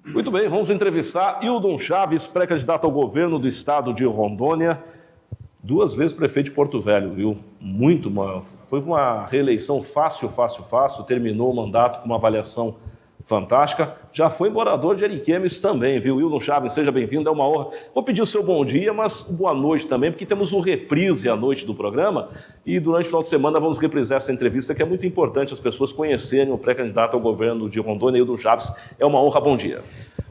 Muito bem, vamos entrevistar Hildon Chaves, pré-candidato ao governo do estado de Rondônia, 2 vezes prefeito de Porto Velho, viu? Foi uma reeleição fácil, terminou o mandato com uma avaliação fantástica. Já foi morador de Ariquemes também, viu? Hildon Chaves, seja bem-vindo, é uma honra. Vou pedir o seu bom dia, mas boa noite também, porque temos um reprise à noite do programa e durante o final de semana vamos reprisar essa entrevista, que é muito importante as pessoas conhecerem o pré-candidato ao governo de Rondônia, Hildon Chaves. É uma honra, bom dia.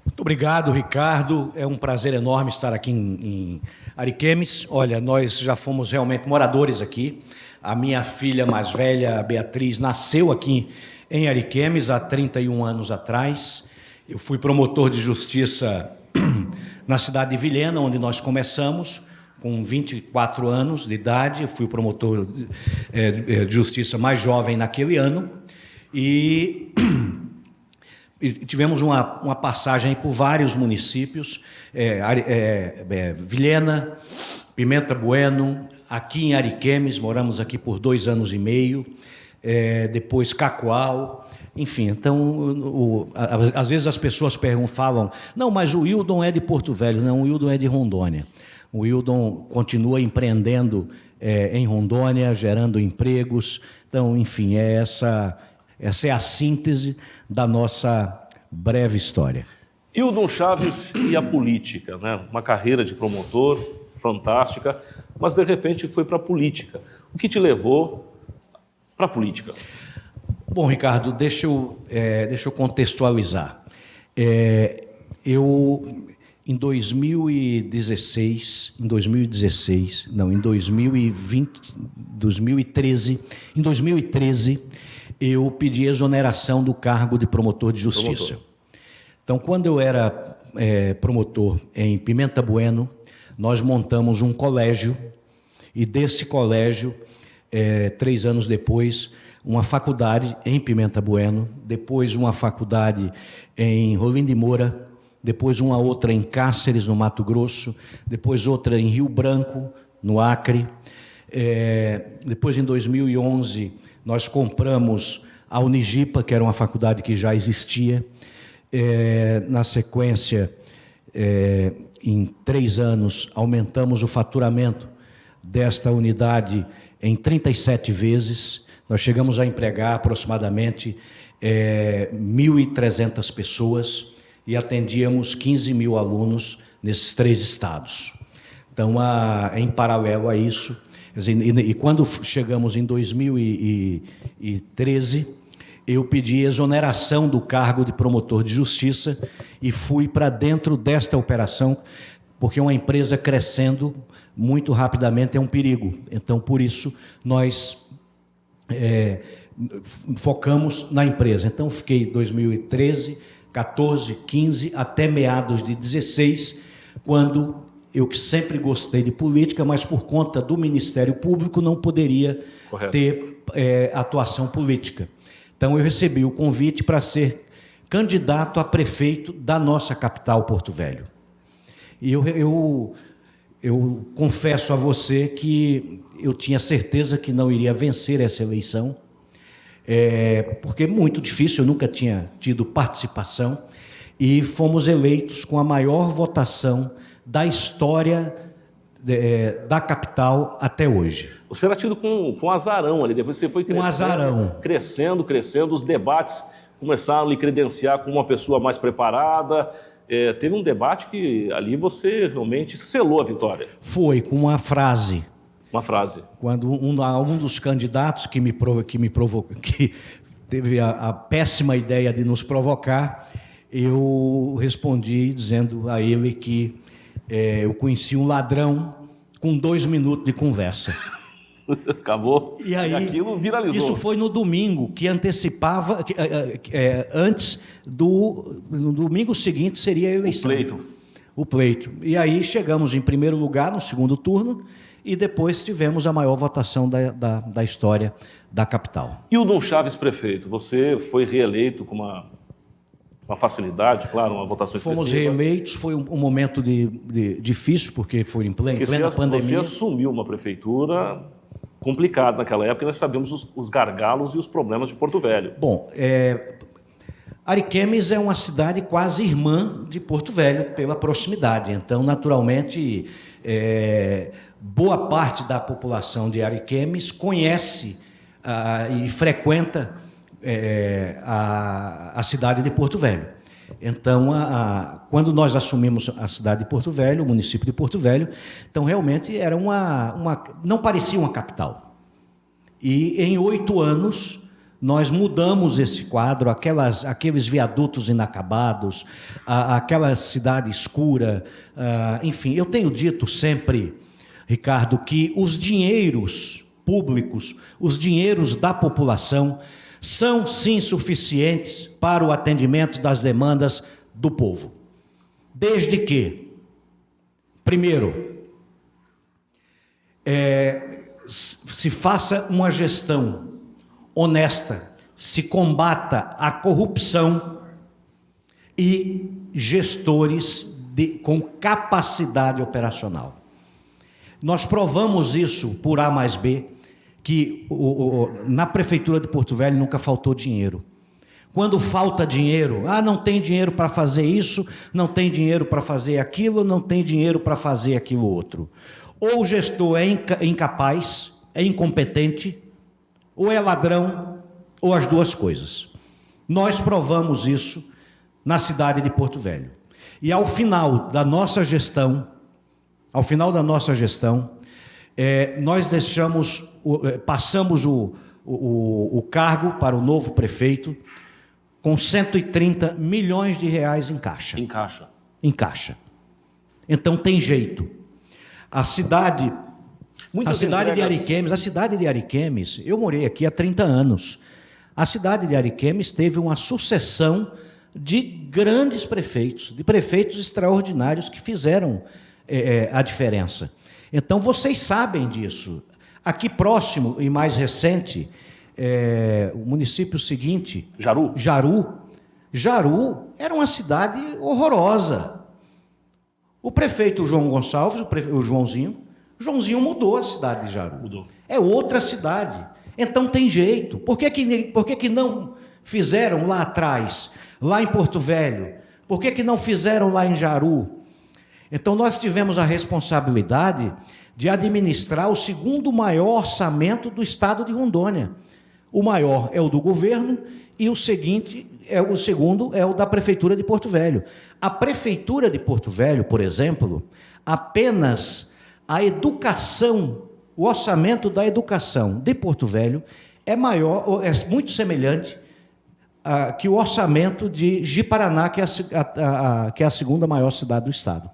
Muito obrigado, Ricardo. É um prazer enorme estar aqui em Ariquemes. Olha, nós já fomos realmente moradores aqui. A minha filha mais velha, a Beatriz, nasceu aqui em Ariquemes há 31 anos atrás. Eu fui promotor de justiça na cidade de Vilhena, onde nós começamos, com 24 anos de idade. Eu fui o promotor de justiça mais jovem naquele ano. E tivemos uma passagem por vários municípios, Vilhena, Pimenta Bueno, aqui em Ariquemes, moramos aqui por 2 anos e meio, depois Cacoal, enfim. Então, às vezes as pessoas falam, não, mas o Hildon é de Porto Velho. Não, o Hildon é de Rondônia. O Hildon continua empreendendo em Rondônia, gerando empregos. Então, enfim, essa é a síntese da nossa breve história. Hildon Chaves e a política, né? Uma carreira de promotor fantástica, mas de repente foi para a política. O que te levou para a política? Bom, Ricardo, deixa eu contextualizar. Em 2013, eu pedi exoneração do cargo de promotor de justiça. Então, quando eu era promotor em Pimenta Bueno, nós montamos um colégio, e desse colégio, 3 anos depois, uma faculdade em Pimenta Bueno, depois uma faculdade em Rolim de Moura, depois uma outra em Cáceres, no Mato Grosso, depois outra em Rio Branco, no Acre. Depois, em 2011, nós compramos a Unigipa, que era uma faculdade que já existia. Na sequência, em 3 anos, aumentamos o faturamento desta unidade em 37 vezes. Nós chegamos a empregar aproximadamente 1.300 pessoas e atendíamos 15 mil alunos nesses 3 estados. Então, em paralelo a isso, e quando chegamos em 2013, eu pedi exoneração do cargo de promotor de justiça e fui para dentro desta operação, porque uma empresa crescendo muito rapidamente é um perigo. Então, por isso, nós focamos na empresa. Então, fiquei 2013, 14, 15, até meados de 16, quando eu que sempre gostei de política, mas por conta do Ministério Público não poderia ter atuação política. Então, eu recebi o convite para ser candidato a prefeito da nossa capital, Porto Velho. E eu confesso a você que eu tinha certeza que não iria vencer essa eleição, porque é muito difícil, eu nunca tinha tido participação, e fomos eleitos com a maior votação da história da capital até hoje. Você era tido com azarão ali, depois você foi crescendo, os debates começaram a lhe credenciar como uma pessoa mais preparada. Teve um debate que ali você realmente selou a vitória. Foi, com uma frase. Uma frase. Quando um dos candidatos que teve a péssima ideia de nos provocar, eu respondi dizendo a ele que eu conheci um ladrão com 2 minutos de conversa. Acabou. E aí, aquilo viralizou. Isso foi no domingo, que antecipava, no domingo seguinte seria a eleição. O pleito. E aí chegamos em primeiro lugar no segundo turno e depois tivemos a maior votação da história da capital. Hildon Chaves, prefeito, você foi reeleito com uma facilidade, claro, uma votação expressiva. Fomos reeleitos, foi um momento difícil, porque foi em plena pandemia. Você assumiu uma prefeitura complicada naquela época, e nós sabemos os gargalos e os problemas de Porto Velho. Bom, Ariquemes é uma cidade quase irmã de Porto Velho, pela proximidade. Então, naturalmente, boa parte da população de Ariquemes conhece e frequenta a cidade de Porto Velho. Então, quando nós assumimos a cidade de Porto Velho, o município de Porto Velho, então realmente era não parecia uma capital. E em 8 anos nós mudamos esse quadro, aqueles viadutos inacabados, aquela cidade escura, enfim. Eu tenho dito sempre, Ricardo, que os dinheiros públicos, os dinheiros da população, são sim suficientes para o atendimento das demandas do povo. Desde que, primeiro, se faça uma gestão honesta, se combata a corrupção e gestores com capacidade operacional. Nós provamos isso por A mais B, que na Prefeitura de Porto Velho nunca faltou dinheiro. Quando falta dinheiro, não tem dinheiro para fazer isso, não tem dinheiro para fazer aquilo, não tem dinheiro para fazer aquilo outro. Ou o gestor é incapaz, é incompetente, ou é ladrão, ou as duas coisas. Nós provamos isso na cidade de Porto Velho. E ao final da nossa gestão, nós passamos o cargo para o novo prefeito com 130 milhões de reais em caixa. Em caixa. Então tem jeito. A cidade de Ariquemes, eu morei aqui há 30 anos. A cidade de Ariquemes teve uma sucessão de grandes prefeitos, de prefeitos extraordinários que fizeram a diferença. Então, vocês sabem disso. Aqui próximo e mais recente, o município seguinte... Jaru era uma cidade horrorosa. O prefeito João Gonçalves, o Joãozinho mudou a cidade de Jaru. Mudou. É outra cidade. Então, tem jeito. Por que não fizeram lá atrás, lá em Porto Velho? Por que não fizeram lá em Jaru? Então, nós tivemos a responsabilidade de administrar o segundo maior orçamento do estado de Rondônia. O maior é o do governo e o segundo é o da Prefeitura de Porto Velho. A Prefeitura de Porto Velho, por exemplo, apenas a educação, o orçamento da educação de Porto Velho é muito semelhante que o orçamento de Ji-Paraná, que é a segunda maior cidade do estado.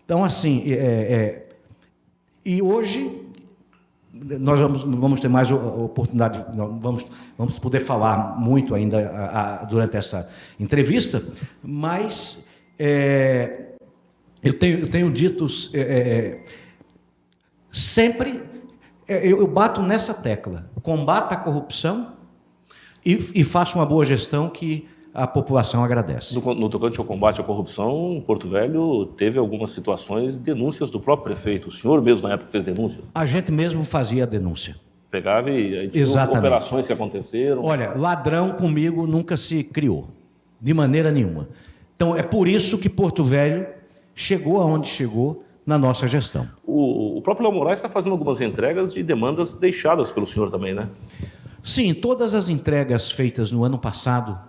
Então, assim, e hoje nós vamos ter mais oportunidade, vamos poder falar muito ainda durante essa entrevista, mas eu tenho dito sempre, eu bato nessa tecla: combata a corrupção e faça uma boa gestão que a população agradece. No tocante ao combate à corrupção, Porto Velho teve algumas situações, denúncias do próprio prefeito. O senhor mesmo, na época, fez denúncias? A gente mesmo fazia a denúncia. Pegava e a gente viu operações que aconteceram. Olha, ladrão comigo nunca se criou, de maneira nenhuma. Então, é por isso que Porto Velho chegou aonde chegou na nossa gestão. O próprio Léo Moraes está fazendo algumas entregas de demandas deixadas pelo senhor também, né? Sim, todas as entregas feitas no ano passado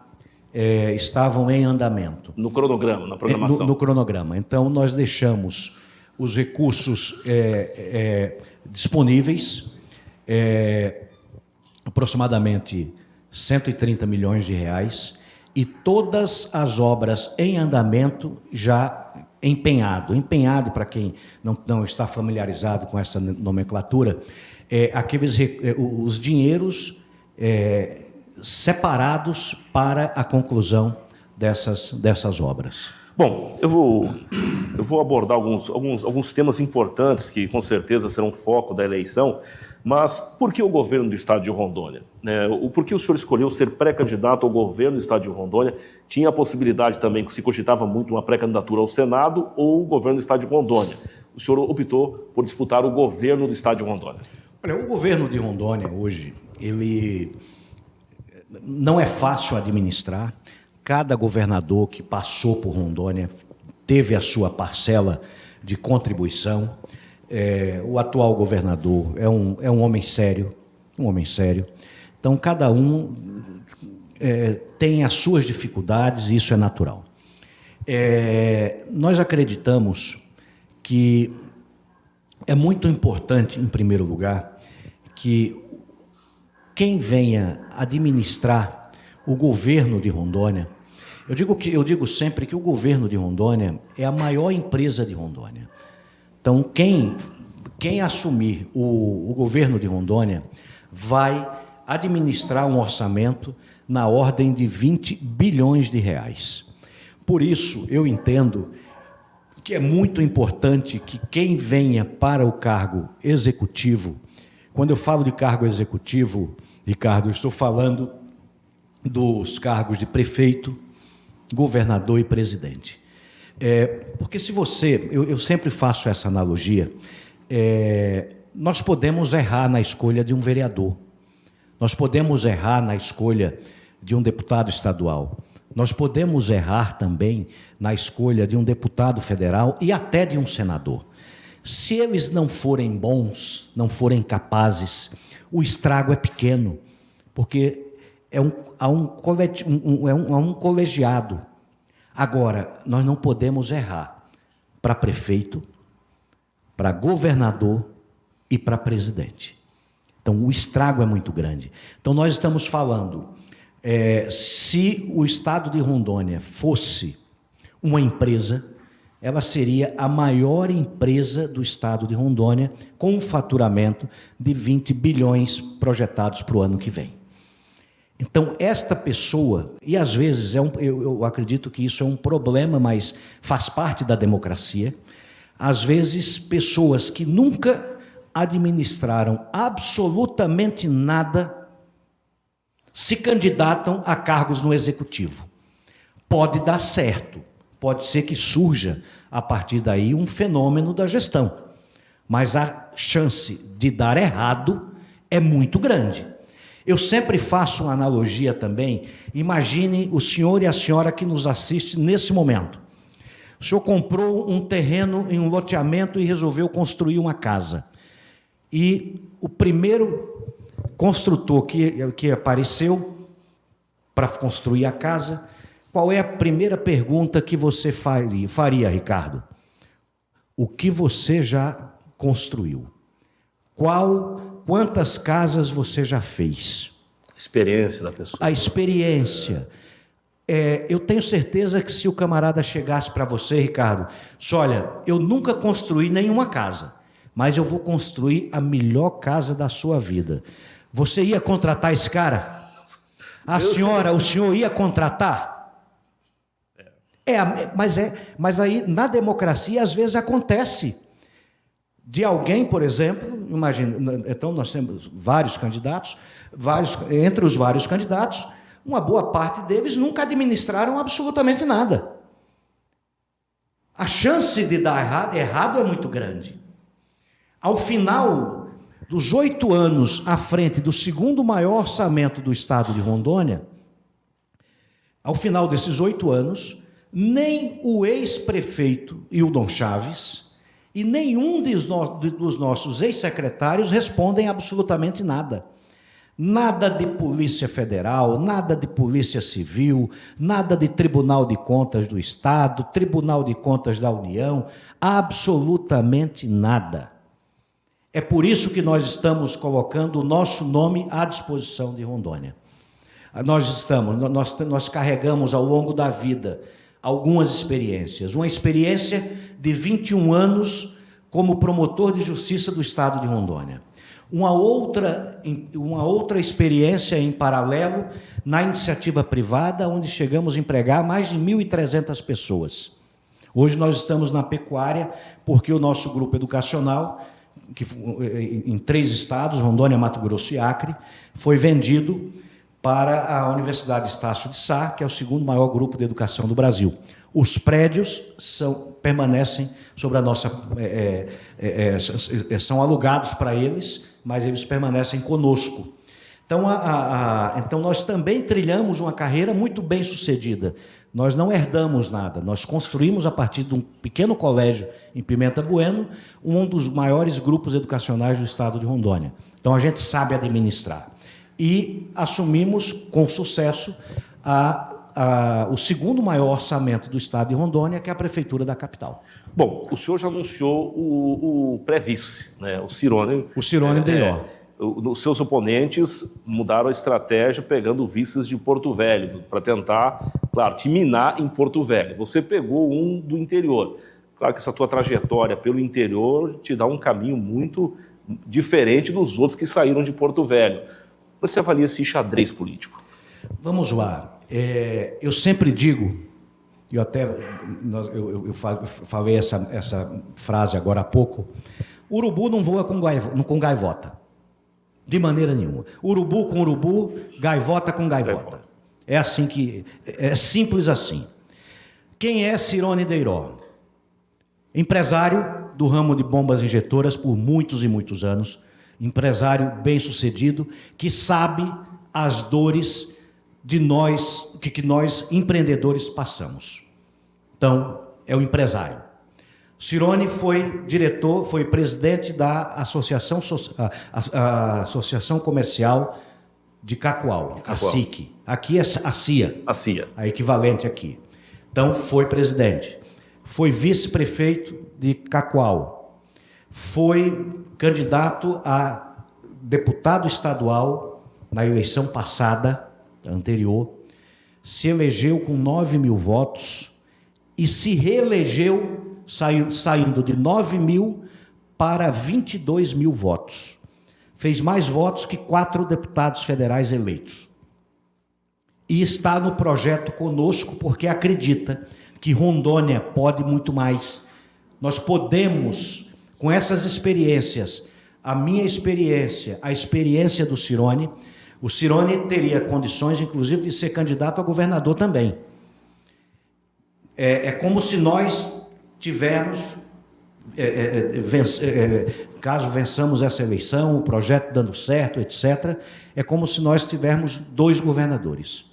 estavam em andamento. No cronograma, na programação. No cronograma. Então, nós deixamos os recursos disponíveis, aproximadamente 130 milhões de reais, e todas as obras em andamento já empenhado, para quem não está familiarizado com essa nomenclatura, os dinheiros separados para a conclusão dessas obras. Bom, eu vou abordar alguns temas importantes que com certeza serão foco da eleição, mas por que o governo do estado de Rondônia? Por que o senhor escolheu ser pré-candidato ao governo do estado de Rondônia? Tinha a possibilidade também, que se cogitava muito, uma pré-candidatura ao Senado ou o governo do estado de Rondônia. O senhor optou por disputar o governo do estado de Rondônia. Olha, o governo de Rondônia hoje, ele não é fácil administrar, cada governador que passou por Rondônia teve a sua parcela de contribuição. O atual governador é um homem sério, Então, cada um tem as suas dificuldades e isso é natural. Nós acreditamos que é muito importante, em primeiro lugar, que quem venha administrar o governo de Rondônia, eu digo sempre que o governo de Rondônia é a maior empresa de Rondônia. Então, quem assumir o governo de Rondônia vai administrar um orçamento na ordem de 20 bilhões de reais. Por isso, eu entendo que é muito importante que quem venha para o cargo executivo, quando eu falo de cargo executivo, Ricardo, eu estou falando dos cargos de prefeito, governador e presidente. Porque se você, eu sempre faço essa analogia, nós podemos errar na escolha de um vereador, nós podemos errar na escolha de um deputado estadual, nós podemos errar também na escolha de um deputado federal e até de um senador. Se eles não forem bons, não forem capazes, o estrago é pequeno, porque há um colegiado. Agora, nós não podemos errar para prefeito, para governador e para presidente. Então, o estrago é muito grande. Então, nós estamos falando, se o estado de Rondônia fosse uma empresa, ela seria a maior empresa do estado de Rondônia, com um faturamento de 20 bilhões projetados para o ano que vem. Então, esta pessoa, e às vezes eu acredito que isso é um problema, mas faz parte da democracia, às vezes pessoas que nunca administraram absolutamente nada se candidatam a cargos no executivo. Pode dar certo, pode ser que surja a partir daí um fenômeno da gestão, mas a chance de dar errado é muito grande. Eu sempre faço uma analogia também. Imagine o senhor e a senhora que nos assiste nesse momento. O senhor comprou um terreno em um loteamento e resolveu construir uma casa. E o primeiro construtor que apareceu para construir a casa, qual é a primeira pergunta que você faria, Ricardo? O que você já construiu? Quantas casas você já fez? Experiência da pessoa. A experiência. Eu tenho certeza que se o camarada chegasse para você, Ricardo, olha, eu nunca construí nenhuma casa, mas eu vou construir a melhor casa da sua vida. Você ia contratar esse cara? O senhor ia contratar? Mas aí na democracia às vezes acontece de alguém, por exemplo, imagina, então nós temos vários candidatos, entre os vários candidatos, uma boa parte deles nunca administraram absolutamente nada. A chance de dar errado é muito grande. Ao final dos 8 anos à frente do segundo maior orçamento do estado de Rondônia, ao final desses 8 anos, nem o ex-prefeito Hildon Chaves e nenhum dos nossos ex-secretários respondem absolutamente nada. Nada de Polícia Federal, nada de Polícia Civil, nada de Tribunal de Contas do Estado, Tribunal de Contas da União, absolutamente nada. É por isso que nós estamos colocando o nosso nome à disposição de Rondônia. Nós carregamos ao longo da vida algumas experiências. Uma experiência de 21 anos como promotor de justiça do estado de Rondônia. Uma outra experiência em paralelo na iniciativa privada, onde chegamos a empregar mais de 1.300 pessoas. Hoje nós estamos na pecuária, porque o nosso grupo educacional, em 3 estados, Rondônia, Mato Grosso e Acre, foi vendido para a Universidade Estácio de Sá, que é o segundo maior grupo de educação do Brasil. Os prédios permanecem sobre a nossa... são alugados para eles, mas eles permanecem conosco. Então, então, nós também trilhamos uma carreira muito bem sucedida. Nós não herdamos nada, nós construímos a partir de um pequeno colégio em Pimenta Bueno, um dos maiores grupos educacionais do estado de Rondônia. Então, a gente sabe administrar. E assumimos com sucesso o segundo maior orçamento do estado de Rondônia, que é a prefeitura da capital. Bom, o senhor já anunciou o pré-vice, né? O Cirone. O Cirone Deiró. Os seus oponentes mudaram a estratégia pegando vices de Porto Velho, para tentar, claro, te minar em Porto Velho. Você pegou um do interior. Claro que essa tua trajetória pelo interior te dá um caminho muito diferente dos outros que saíram de Porto Velho. Você avalia esse xadrez político? Vamos lá. Eu sempre digo, eu falei essa frase agora há pouco, urubu não voa com gaivota. De maneira nenhuma. Urubu com urubu, gaivota com gaivota. É assim é simples assim. Quem é Cirone Deiró? Empresário do ramo de bombas injetoras por muitos e muitos anos, empresário bem-sucedido, que sabe as dores de nós, que nós empreendedores passamos. Então, é o empresário. Cirone foi diretor, foi presidente da Associação Comercial de Cacoal, a SIC. Aqui é a CIA. A CIA. A equivalente aqui. Então, foi presidente. Foi vice-prefeito de Cacoal. Foi candidato a deputado estadual na eleição passada, anterior. Se elegeu com 9.000 votos e se reelegeu saindo de 9.000 para 22.000 votos. Fez mais votos que 4 deputados federais eleitos. E está no projeto conosco porque acredita que Rondônia pode muito mais. Nós podemos, com essas experiências, a minha experiência, a experiência do Cirone, o Cirone teria condições, inclusive, de ser candidato a governador também. É como se nós tivermos, caso vençamos essa eleição, o projeto dando certo, etc., é como se nós tivermos 2 governadores.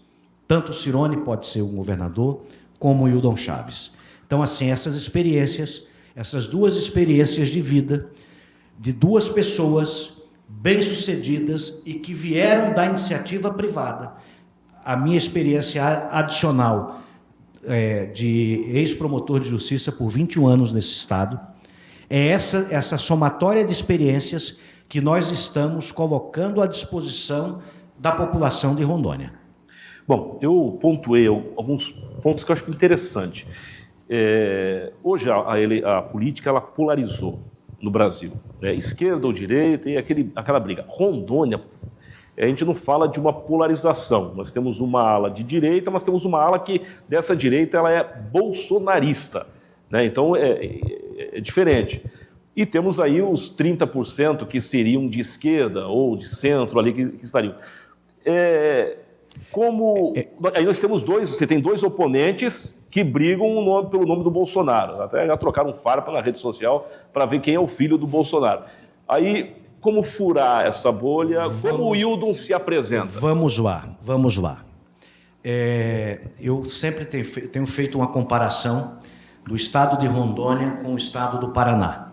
Tanto o Cirone pode ser um governador, como o Hildon Chaves. Então, assim, essas 2 experiências de vida, de 2 pessoas bem-sucedidas e que vieram da iniciativa privada, a minha experiência adicional de ex-promotor de justiça por 21 anos nesse estado, é essa somatória de experiências que nós estamos colocando à disposição da população de Rondônia. Bom, eu pontuei alguns pontos que eu acho interessante. Hoje a política ela polarizou no Brasil, esquerda ou direita e aquela briga. Rondônia, a gente não fala de uma polarização. Nós temos uma ala de direita, mas temos uma ala que, dessa direita, ela é bolsonarista, né? Então, é diferente. E temos aí os 30% que seriam de esquerda ou de centro ali que estariam. Aí nós temos você tem 2 oponentes que brigam pelo nome do Bolsonaro. Até já trocaram farpa na rede social para ver quem é o filho do Bolsonaro. Aí, como furar essa bolha? Como o Hildon se apresenta? Vamos lá. Eu sempre tenho feito uma comparação do estado de Rondônia com o estado do Paraná.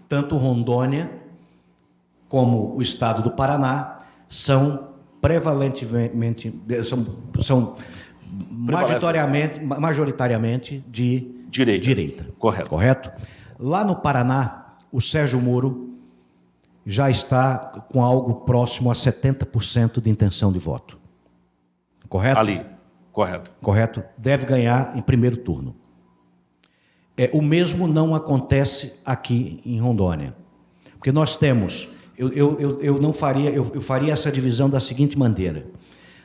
Tanto Rondônia como o estado do Paraná são prevalentemente, majoritariamente de direita. Correto? Lá no Paraná, o Sérgio Moro já está com algo próximo a 70% de intenção de voto. Correto? Ali, correto. Correto. Deve ganhar em primeiro turno. O mesmo não acontece aqui em Rondônia. Porque nós temos... Eu faria essa divisão da seguinte maneira.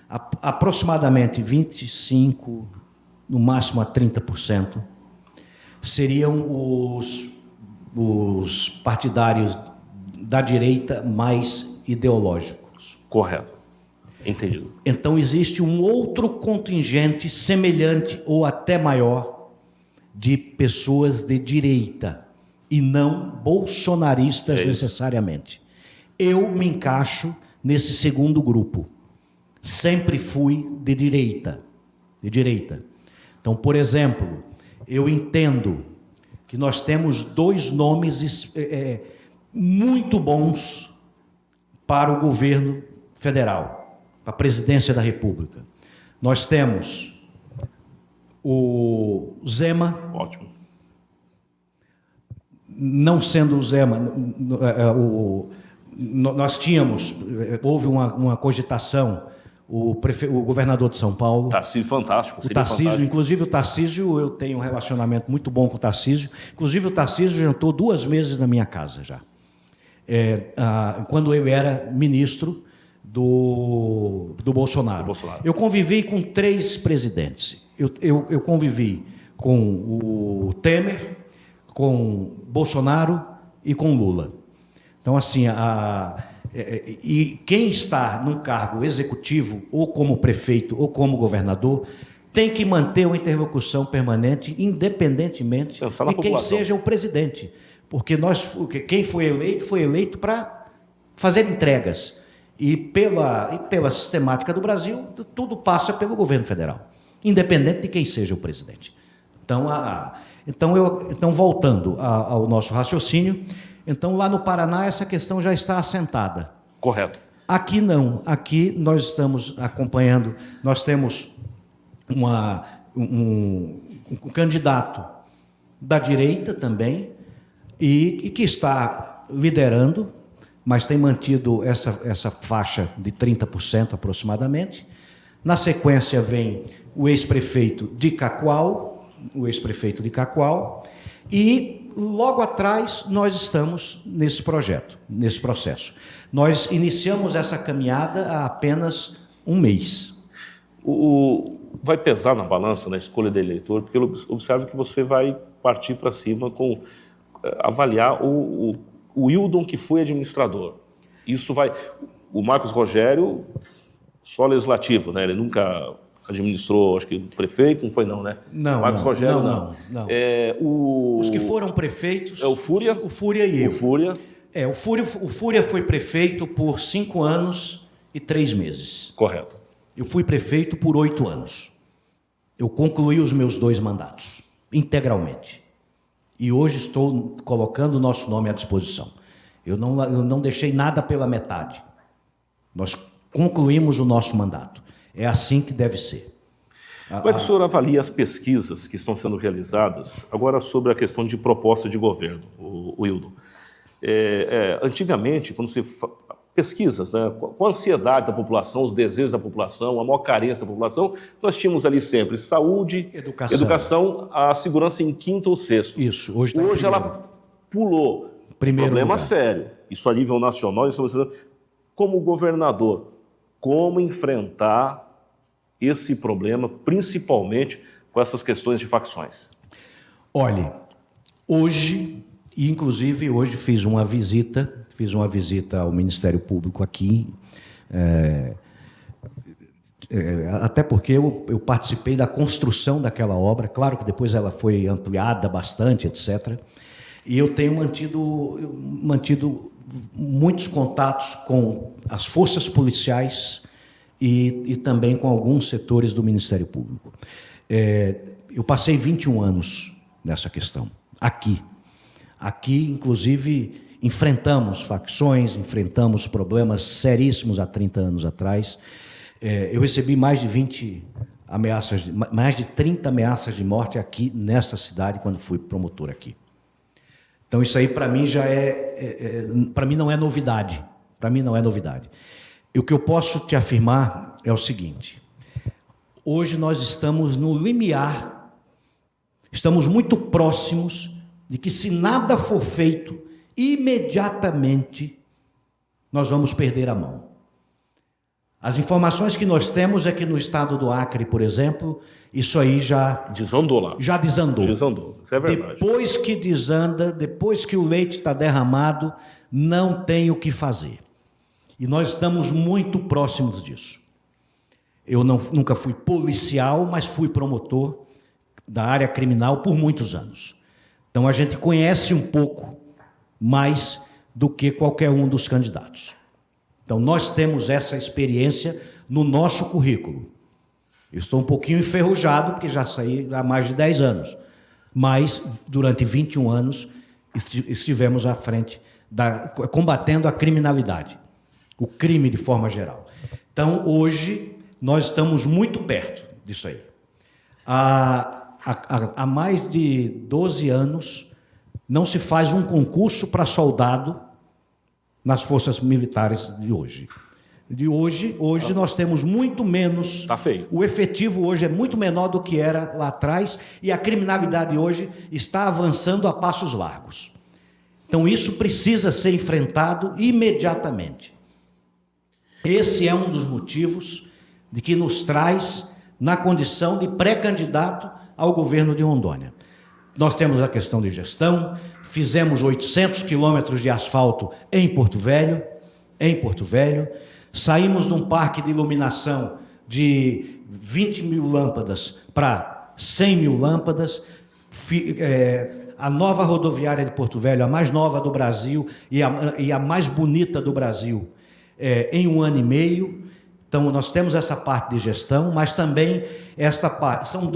Aproximadamente 25%, no máximo a 30%, seriam os partidários da direita mais ideológicos. Correto. Entendido. Então existe um outro contingente semelhante ou até maior de pessoas de direita e não bolsonaristas necessariamente. Eu me encaixo nesse segundo grupo. Sempre fui de direita. Então, por exemplo, eu entendo que nós temos dois nomes muito bons para o governo federal, para a presidência da República. Nós temos o Zema. Ótimo. Não sendo o Zema, nós tínhamos, houve uma cogitação, o governador de São Paulo. Tarcísio, fantástico. O Tarcísio, fantástico. Inclusive o Tarcísio, eu tenho um relacionamento muito bom com o Tarcísio. Inclusive o Tarcísio jantou 2 vezes na minha casa já. Quando ele era ministro do Bolsonaro. Eu convivi com 3 presidentes. Eu convivi com o Temer, com Bolsonaro e com Lula. Então, assim, e quem está no cargo executivo, ou como prefeito, ou como governador, tem que manter uma interlocução permanente, independentemente de quem seja o presidente. Porque quem foi eleito para fazer entregas. E pela sistemática do Brasil, tudo passa pelo governo federal, independente de quem seja o presidente. Então, voltando ao nosso raciocínio, então lá no Paraná essa questão já está assentada. Correto. Aqui não. Aqui nós estamos acompanhando, nós temos um candidato da direita também, e que está liderando, mas tem mantido essa faixa de 30% aproximadamente. Na sequência vem o ex-prefeito de Cacoal, e logo atrás nós estamos nesse processo. Nós iniciamos essa caminhada há apenas 1 mês. Vai pesar na balança, na escolha do eleitor, porque eu observo que você vai partir para cima com avaliar o Wildon, que foi administrador. Isso vai... O Marcos Rogério, só legislativo, né? Ele nunca administrou, acho que prefeito, não foi não, né? Não, Marcos Rogério, não. Os que foram prefeitos... o Fúria? O Fúria e eu. O Fúria foi prefeito por 5 anos e 3 meses. Correto. Eu fui prefeito por 8 anos. Eu concluí os meus 2 mandatos, integralmente. E hoje estou colocando o nosso nome à disposição. Eu não deixei nada pela metade. Nós concluímos o nosso mandato. É assim que deve ser. Como é que o senhor avalia as pesquisas que estão sendo realizadas agora sobre a questão de proposta de governo, o Wildon? Antigamente, quando se pesquisas, né, com a ansiedade da população, os desejos da população, a maior carência da população, nós tínhamos ali sempre saúde, educação, a segurança em 5º ou 6º. Isso, hoje ela pulou. Problema lugar. Sério. Isso a nível nacional. Como governador, como enfrentar esse problema, principalmente com essas questões de facções? Olhe, hoje, e inclusive hoje fiz uma visita ao Ministério Público aqui, até porque eu participei da construção daquela obra. Claro que depois ela foi ampliada bastante, etc. E eu tenho mantido muitos contatos com as forças policiais e também com alguns setores do Ministério Público. Eu passei 21 anos nessa questão, aqui. Aqui, inclusive, enfrentamos facções, enfrentamos problemas seríssimos há 30 anos atrás. Eu recebi mais de 30 ameaças de morte aqui nesta cidade quando fui promotor aqui. Então isso aí para mim para mim não é novidade. Para mim não é novidade. E o que eu posso te afirmar é o seguinte: hoje nós estamos no limiar, estamos muito próximos de que, se nada for feito, imediatamente nós vamos perder a mão. As informações que nós temos é que no estado do Acre, por exemplo, isso aí já desandou lá. Já desandou. Desandou, isso é verdade. Depois que desanda, depois que o leite está derramado, não tem o que fazer. E nós estamos muito próximos disso. Eu nunca fui policial, mas fui promotor da área criminal por muitos anos. Então a gente conhece um pouco mais do que qualquer um dos candidatos. Então, nós temos essa experiência no nosso currículo. Eu estou um pouquinho enferrujado, porque já saí há mais de 10 anos. Mas, durante 21 anos, estivemos à frente, combatendo a criminalidade, o crime de forma geral. Então, hoje, nós estamos muito perto disso aí. Há mais de 12 anos, não se faz um concurso para soldado nas forças militares de hoje. Hoje nós temos muito menos... Tá feio. O efetivo hoje é muito menor do que era lá atrás e a criminalidade hoje está avançando a passos largos. Então, isso precisa ser enfrentado imediatamente. Esse é um dos motivos de que nos traz na condição de pré-candidato ao governo de Rondônia. Nós temos a questão de gestão, fizemos 800 quilômetros de asfalto em Porto Velho, saímos de um parque de iluminação de 20 mil lâmpadas para 100 mil lâmpadas, a nova rodoviária de Porto Velho, a mais nova do Brasil e a mais bonita do Brasil, em 1 ano e meio. Então, nós temos essa parte de gestão, mas também esta parte. São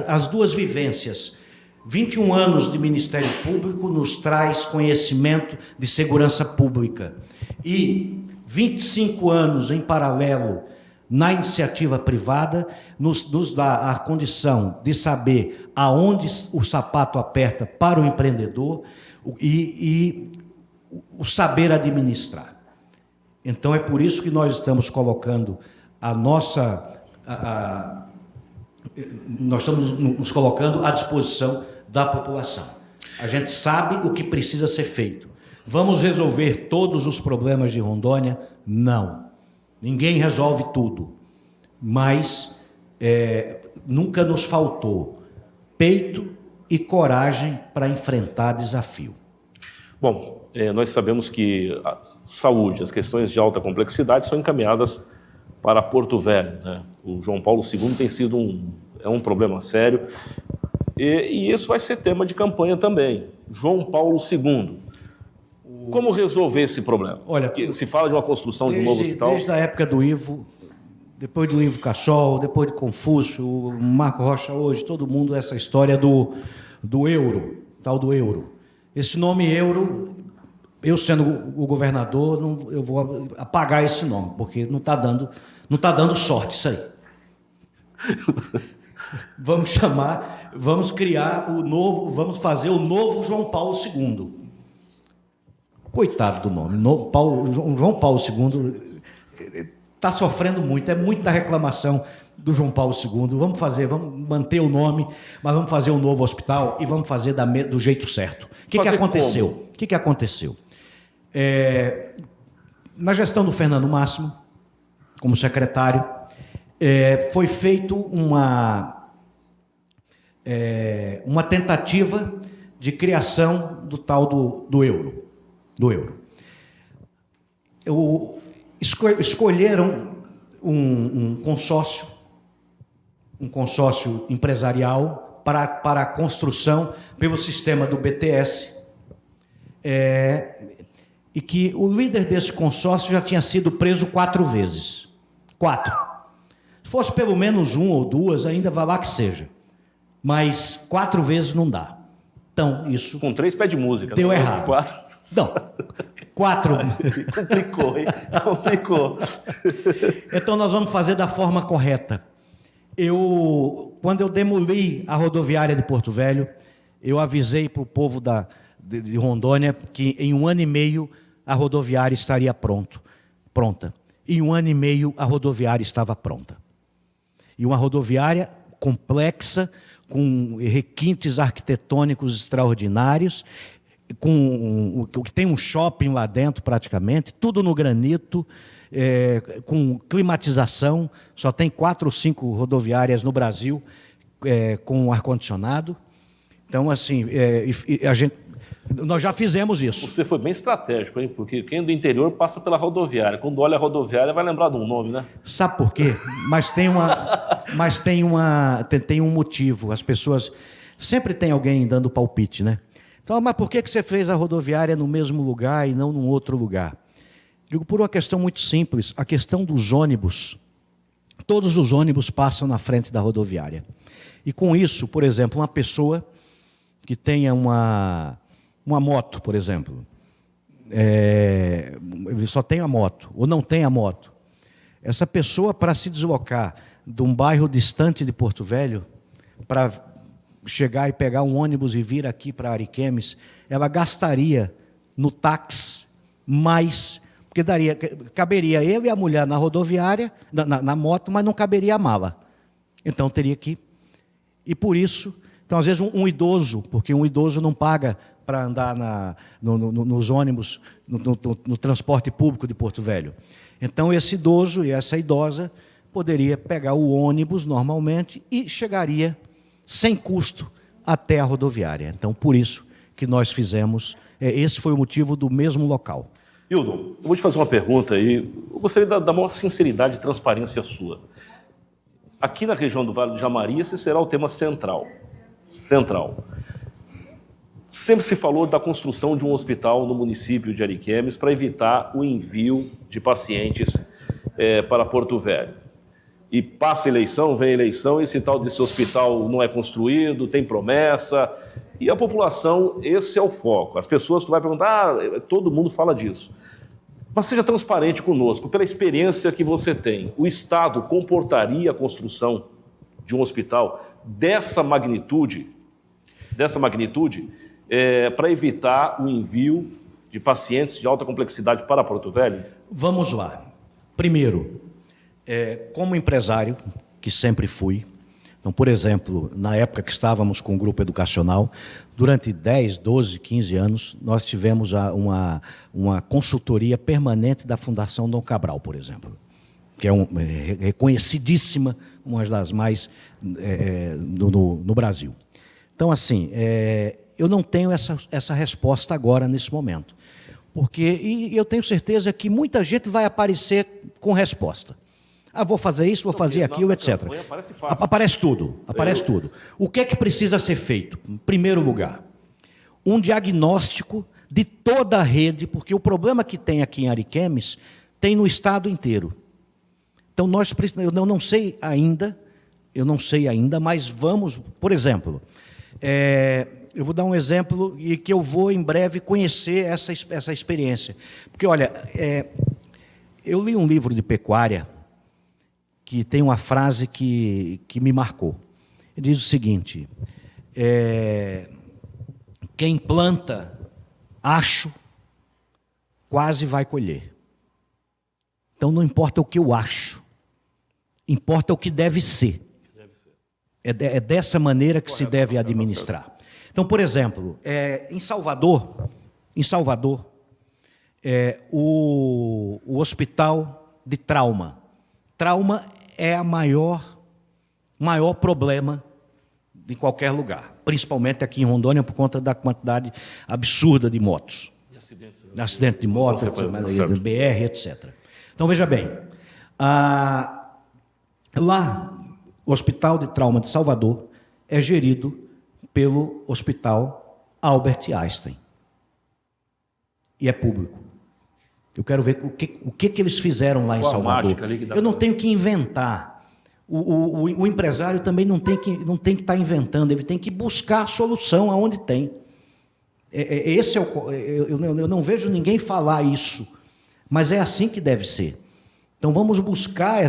as duas vivências. 21 anos de Ministério Público nos traz conhecimento de segurança pública. E 25 anos em paralelo na iniciativa privada nos dá a condição de saber aonde o sapato aperta para o empreendedor e o saber administrar. Então, é por isso que nós estamos colocando nós estamos nos colocando à disposição da população. A gente sabe o que precisa ser feito. Vamos resolver todos os problemas de Rondônia? Não. Ninguém resolve tudo. Mas nunca nos faltou peito e coragem para enfrentar desafio. Bom, nós sabemos que a saúde, as questões de alta complexidade são encaminhadas para Porto Velho, né? O João Paulo II tem sido um problema sério e isso vai ser tema de campanha também. João Paulo II. Como resolver esse problema? Olha, se fala de uma construção de um novo hospital. Desde a época do Ivo, depois do Ivo Cassol, depois de Confúcio, o Marco Rocha hoje, todo mundo, essa história do euro, tal do euro. Esse nome euro, eu sendo o governador, eu vou apagar esse nome, porque não está dando sorte isso aí. Vamos criar vamos fazer o novo João Paulo II. Coitado do nome, João Paulo II está sofrendo muito, é muita reclamação do João Paulo II. Vamos manter o nome, mas vamos fazer um novo hospital e vamos fazer do jeito certo. O que aconteceu? Na gestão do Fernando Máximo, como secretário, foi feito uma tentativa de criação do tal do euro. Escolheram um consórcio empresarial para a construção pelo sistema do BTS, e que o líder desse consórcio já tinha sido preso 4 vezes. 4. Se fosse pelo menos 1 ou 2, ainda vai lá que seja. Mas 4 vezes não dá. Então, isso... Com 3 pés de música. Deu errado. 4. Não. 4. Complicou, hein? Complicou. Então, nós vamos fazer da forma correta. Quando eu demoli a rodoviária de Porto Velho, eu avisei para o povo de Rondônia que em 1 ano e meio a rodoviária estaria pronta. Em 1 ano e meio a rodoviária estava pronta. E uma rodoviária complexa, com requintes arquitetônicos extraordinários, que tem um shopping lá dentro praticamente, tudo no granito, com climatização. Só tem 4 ou 5 rodoviárias no Brasil com ar-condicionado. Então, assim, nós já fizemos isso. Você foi bem estratégico, hein? Porque quem é do interior passa pela rodoviária. Quando olha a rodoviária, vai lembrar de um nome, né? Sabe por quê? Tem um motivo. As pessoas... Sempre tem alguém dando palpite, né? Então, mas por que você fez a rodoviária no mesmo lugar e não num outro lugar? Digo por uma questão muito simples, a questão dos ônibus. Todos os ônibus passam na frente da rodoviária. E com isso, por exemplo, uma pessoa que tenha uma moto, por exemplo, ele só tem a moto, ou não tem a moto. Essa pessoa, para se deslocar de um bairro distante de Porto Velho, para chegar e pegar um ônibus e vir aqui para Ariquemes, ela gastaria no táxi mais, porque caberia ele e a mulher na rodoviária, na moto, mas não caberia a mala. Então teria que... E por isso, então às vezes um idoso, porque um idoso não paga para andar nos ônibus, no transporte público de Porto Velho. Então esse idoso e essa idosa poderia pegar o ônibus normalmente e chegaria sem custo até a rodoviária. Então por isso que nós fizemos, esse foi o motivo do mesmo local. Hildon, eu vou te fazer uma pergunta aí, eu gostaria da maior sinceridade e transparência sua. Aqui na região do Vale do Jamari, esse será o tema central. Sempre se falou da construção de um hospital no município de Ariquemes para evitar o envio de pacientes para Porto Velho. E passa eleição, vem eleição, esse tal desse hospital não é construído, tem promessa, e a população, esse é o foco. As pessoas, tu vai perguntar, todo mundo fala disso. Mas seja transparente conosco, pela experiência que você tem, o Estado comportaria a construção de um hospital dessa magnitude para evitar o envio de pacientes de alta complexidade para Porto Velho? Vamos lá. Primeiro, como empresário, que sempre fui, então, por exemplo, na época que estávamos com o grupo educacional, durante 10, 12, 15 anos, nós tivemos uma consultoria permanente da Fundação Dom Cabral, por exemplo, que é reconhecidíssima, uma das mais no Brasil. Então, assim, eu não tenho essa resposta agora, nesse momento. E eu tenho certeza que muita gente vai aparecer com resposta. Vou fazer isso, vou fazer aquilo, etc. Aparece tudo. O que é que precisa ser feito? Em primeiro lugar, um diagnóstico de toda a rede, porque o problema que tem aqui em Ariquemes tem no estado inteiro. Então, eu não sei ainda, mas vamos, por exemplo, eu vou dar um exemplo e que eu vou em breve conhecer essa experiência. Porque, olha, eu li um livro de pecuária que tem uma frase que me marcou. Ele diz o seguinte: quem planta acho, quase vai colher. Então não importa o que eu acho, importa o que deve ser. É dessa maneira que se deve administrar. Então, por exemplo, em Salvador, o hospital de trauma é o maior problema de qualquer lugar, principalmente aqui em Rondônia, por conta da quantidade absurda de motos. Acidente de moto, BR, etc. Então, veja bem, lá, o Hospital de Trauma de Salvador é gerido pelo Hospital Albert Einstein. E é público. Eu quero ver o que eles fizeram lá em Salvador. Eu não tenho que inventar. O empresário também não tem que estar inventando, ele tem que buscar a solução aonde tem. Eu não vejo ninguém falar isso, mas é assim que deve ser. Então vamos buscar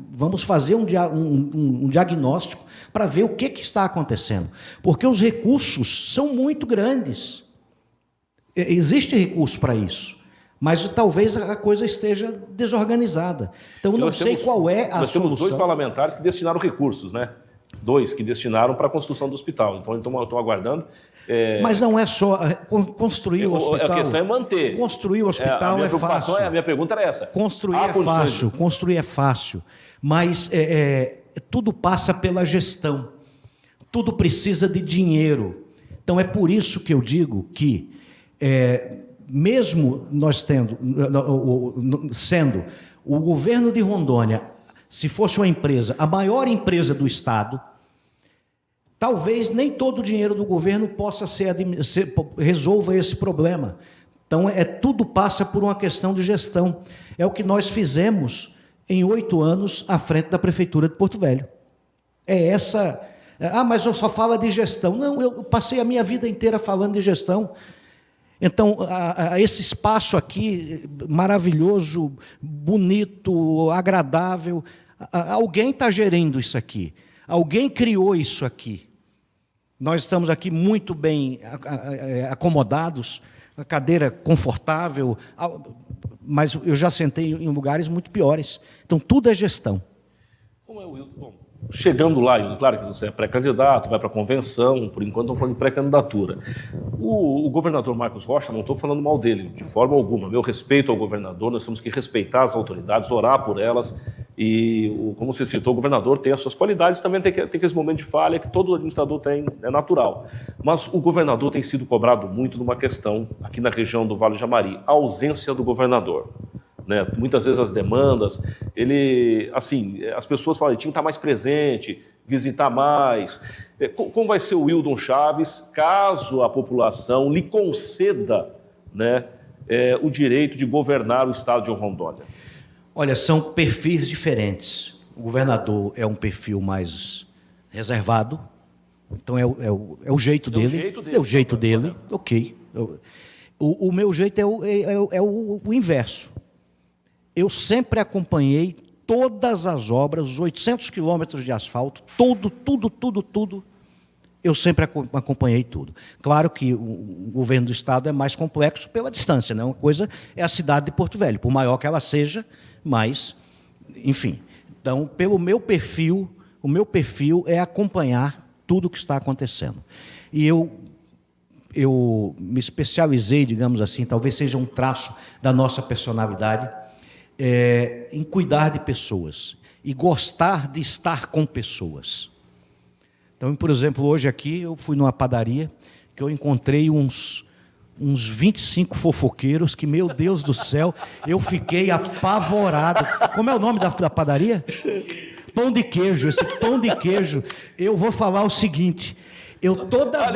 vamos fazer um diagnóstico para ver o que está acontecendo. Porque os recursos são muito grandes. Existe recurso para isso. Mas talvez a coisa esteja desorganizada. Então, eu não sei qual é a solução. Nós temos 2 parlamentares que destinaram recursos, né? 2 que destinaram para a construção do hospital. Então, eu estou aguardando. Mas não é só construir o hospital. A questão é manter. Construir o hospital é fácil. A minha pergunta era essa. Construir é fácil. Mas tudo passa pela gestão. Tudo precisa de dinheiro. Então, é por isso que eu digo que... mesmo nós sendo o governo de Rondônia, se fosse uma empresa, a maior empresa do Estado, talvez nem todo o dinheiro do governo possa resolva esse problema. Então, tudo passa por uma questão de gestão. É o que nós fizemos em 8 anos à frente da Prefeitura de Porto Velho. É essa... mas eu só falo de gestão. Não, eu passei a minha vida inteira falando de gestão. Então, esse espaço aqui, maravilhoso, bonito, agradável, alguém está gerindo isso aqui. Alguém criou isso aqui. Nós estamos aqui muito bem acomodados, a cadeira confortável, mas eu já sentei em lugares muito piores. Então, tudo é gestão. Como é o Wilton? Bom, chegando lá, Wilton, claro que você é pré-candidato, vai para a convenção, por enquanto estamos falando de pré-candidatura. O governador Marcos Rocha, não estou falando mal dele, de forma alguma. Meu respeito ao governador, nós temos que respeitar as autoridades, orar por elas. E, como você citou, o governador tem as suas qualidades, também tem aqueles momentos de falha que todo administrador tem, é natural. Mas o governador tem sido cobrado muito numa questão, aqui na região do Vale do Jamari, a ausência do governador. Né? Muitas vezes as demandas, as pessoas falam, tinha que estar mais presente, visitar mais. Como vai ser o Wildon Chaves caso a população lhe conceda, né, o direito de governar o estado de Rondônia? Olha, são perfis diferentes. O governador é um perfil mais reservado, então é o jeito dele. É o jeito dele, ok. O meu jeito é o inverso. Eu sempre acompanhei todas as obras, os 800 quilômetros de asfalto, tudo. Eu sempre acompanhei tudo. Claro que o governo do estado é mais complexo pela distância, né? Uma coisa é a cidade de Porto Velho, por maior que ela seja, mas, enfim. Então, pelo meu perfil, o meu perfil é acompanhar tudo o que está acontecendo. E eu me especializei, digamos assim, talvez seja um traço da nossa personalidade, em cuidar de pessoas e gostar de estar com pessoas. Então, por exemplo, hoje aqui eu fui numa padaria que eu encontrei uns 25 fofoqueiros que, meu Deus do céu, eu fiquei apavorado. Como é o nome da padaria? Pão de queijo. Esse pão de queijo, eu vou falar o seguinte, toda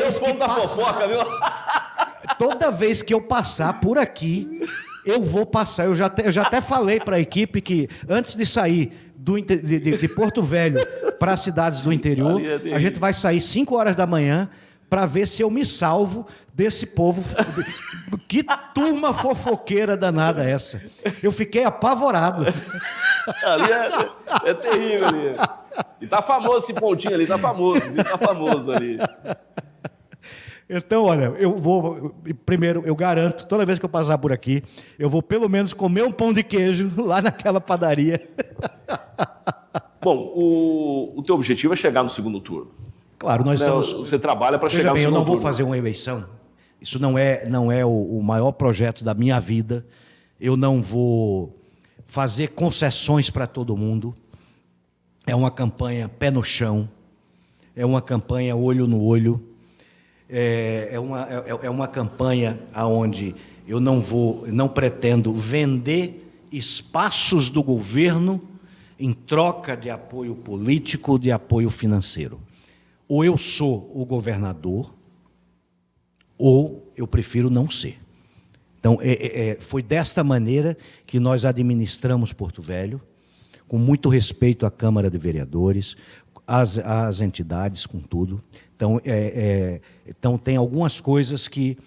vez que eu passar por aqui, eu vou passar, eu já até falei para a equipe que antes de sair de Porto Velho para as cidades do interior, a gente vai sair 5 horas da manhã para ver se eu me salvo desse povo. Que turma fofoqueira danada essa. Eu fiquei apavorado. Ali é terrível ali. E tá famoso esse pontinho ali, tá famoso ali. Então, olha, primeiro, eu garanto, toda vez que eu passar por aqui, eu vou pelo menos comer um pão de queijo lá naquela padaria. Bom, o teu objetivo é chegar no segundo turno. Claro, nós estamos... Você trabalha para chegar no segundo turno. Eu não vou fazer uma eleição. Isso não é o maior projeto da minha vida. Eu não vou fazer concessões para todo mundo. É uma campanha pé no chão. É uma campanha olho no olho. É uma campanha onde eu não pretendo vender espaços do governo em troca de apoio político, de apoio financeiro. Ou eu sou o governador, ou eu prefiro não ser. Então, foi desta maneira que nós administramos Porto Velho, com muito respeito à Câmara de Vereadores, às entidades, com tudo. Então, tem algumas coisas que